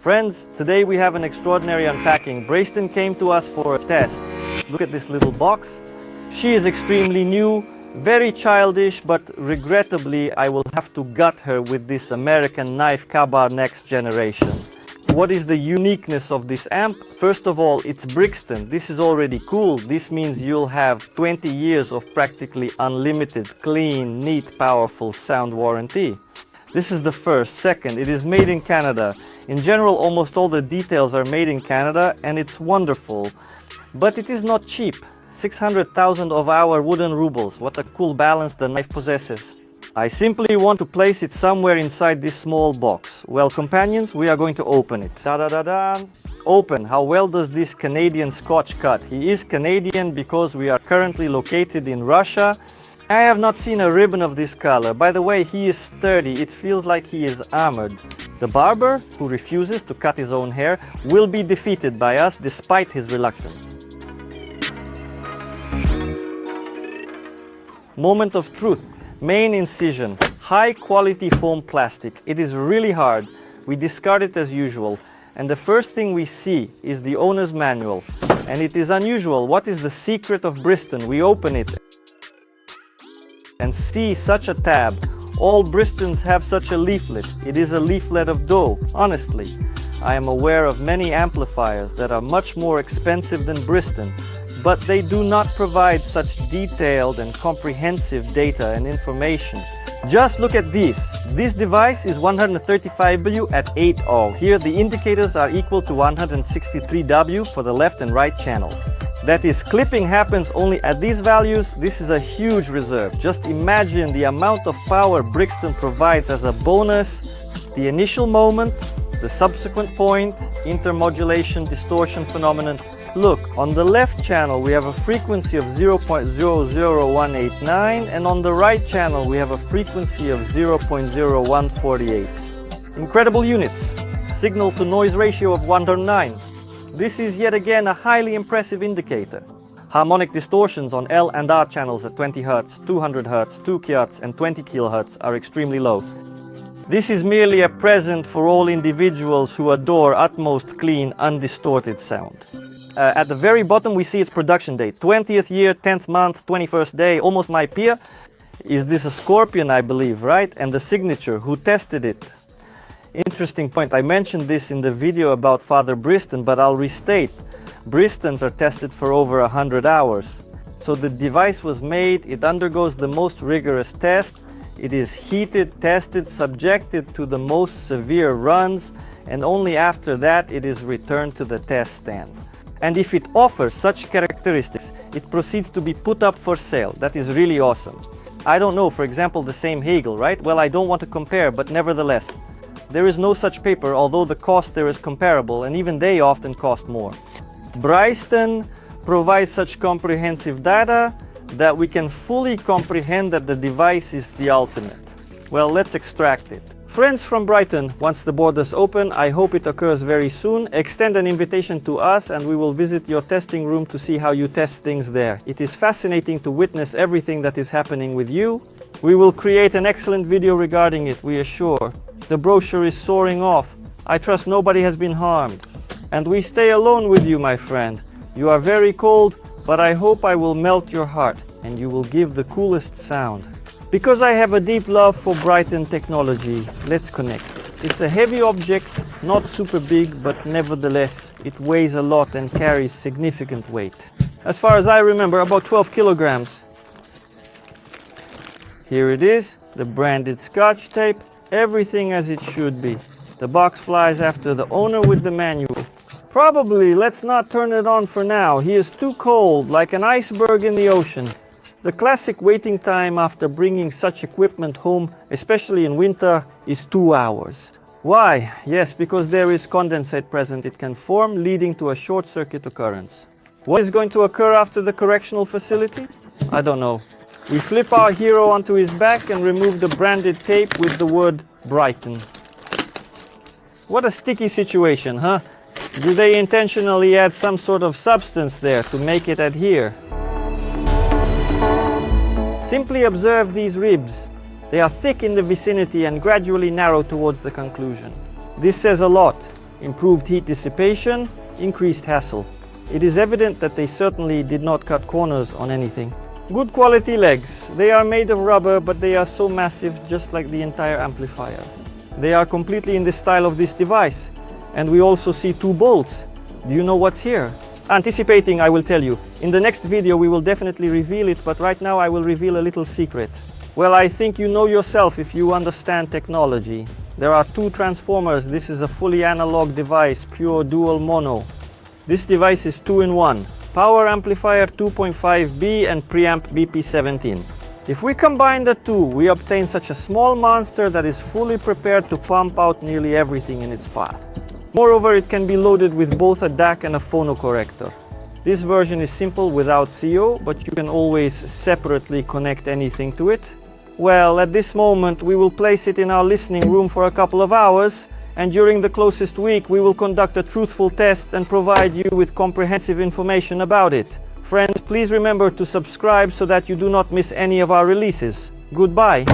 Friends, today we have an extraordinary unpacking. Bryston came to us for a test. Look at this little box. She is extremely new, very childish, but regrettably I will have to gut her with this American knife Kabar next generation. What is the uniqueness of this amp? First of all, it's Bryston. This is already cool. This means you'll have 20 years of practically unlimited, clean, neat, powerful sound warranty. This is the first. Second, it is made in Canada. In general, almost all the details are made in Canada, and it's wonderful. But it is not cheap. 600,000 of our wooden rubles. What a cool balance the knife possesses. I simply want to place it somewhere inside this small box. Well, companions, we are going to open it. Da-da-da-da! Open. How well does this Canadian Scotch cut? He is Canadian because we are currently located in Russia. I have not seen a ribbon of this color. By the way, he is sturdy. It feels like he is armored. The barber, who refuses to cut his own hair, will be defeated by us despite his reluctance. Moment of truth. Main incision. High quality foam plastic. It is really hard. We discard it as usual. And the first thing we see is the owner's manual. And it is unusual. What is the secret of Bryston? We open it and see such a tab. All Brystons have such a leaflet. It is a leaflet of dough. Honestly, I am aware of many amplifiers that are much more expensive than Bryston, but they do not provide such detailed and comprehensive data and information. Just look at this. This device is 135W at 8.0. Here the indicators are equal to 163W for the left and right channels. That is, clipping happens only at these values. This is a huge reserve. Just imagine the amount of power Bryston provides as a bonus. The initial moment, the subsequent point, intermodulation, distortion phenomenon. Look, on the left channel we have a frequency of 0.00189 and on the right channel we have a frequency of 0.0148. Incredible units. Signal to noise ratio of 1:9. This is yet again a highly impressive indicator. Harmonic distortions on L and R channels at 20 Hz, 200 Hz, 2 kHz and 20 kHz are extremely low. This is merely a present for all individuals who adore utmost clean, undistorted sound. At the very bottom we see its production date. 20th year, 10th month, 21st day, almost my peer. Is this a Scorpion, I believe, right? And the signature, who tested it? Interesting point. I mentioned this in the video about Father Bryston, but I'll restate. Brystons are tested for over 100 hours. So the device was made, it undergoes the most rigorous test. It is heated, tested, subjected to the most severe runs, and only after that it is returned to the test stand. And if it offers such characteristics, it proceeds to be put up for sale. That is really awesome. I don't know, for example, the same Hegel, right? Well, I don't want to compare, but nevertheless, there is no such paper, although the cost there is comparable, and even they often cost more. Bryston provides such comprehensive data that we can fully comprehend that the device is the ultimate. Well, let's extract it. Friends from Brighton, once the borders open, I hope it occurs very soon. Extend an invitation to us and we will visit your testing room to see how you test things there. It is fascinating to witness everything that is happening with you. We will create an excellent video regarding it, we assure. The brochure is soaring off. I trust nobody has been harmed. And we stay alone with you, my friend. You are very cold, but I hope I will melt your heart and you will give the coolest sound. Because I have a deep love for Brighton technology, let's connect. It's a heavy object, not super big, but nevertheless, it weighs a lot and carries significant weight. As far as I remember, about 12 kilograms. Here it is, the branded Scotch tape. Everything as it should be. The box flies after the owner with the manual. Probably let's not turn it on for now. He is too cold, like an iceberg in the ocean. The classic waiting time after bringing such equipment home, especially in winter, is 2 hours. Why? Yes, because there is condensate present it can form, leading to a short circuit occurrence. What is going to occur after the correctional facility? I don't know. We flip our hero onto his back and remove the branded tape with the word Brighton. What a sticky situation, huh? Do they intentionally add some sort of substance there to make it adhere? Simply observe these ribs. They are thick in the vicinity and gradually narrow towards the conclusion. This says a lot. improved heat dissipation, increased hassle. It is evident that they certainly did not cut corners on anything. Good quality legs. They are made of rubber, but they are so massive, just like the entire amplifier. They are completely in the style of this device. And we also see 2 bolts. Do you know what's here? Anticipating, I will tell you. In the next video we will definitely reveal it, but right now I will reveal a little secret. Well, I think you know yourself if you understand technology. There are 2 transformers. This is a fully analog device, pure dual mono. This device is 2-in-1. Power amplifier 2.5B and preamp BP17. If we combine the 2, we obtain such a small monster that is fully prepared to pump out nearly everything in its path. Moreover, it can be loaded with both a DAC and a phonocorrector. This version is simple without CO, but you can always separately connect anything to it. Well, at this moment we will place it in our listening room for a couple of hours, and during the closest week we will conduct a truthful test and provide you with comprehensive information about it. Friends, please remember to subscribe so that you do not miss any of our releases. Goodbye.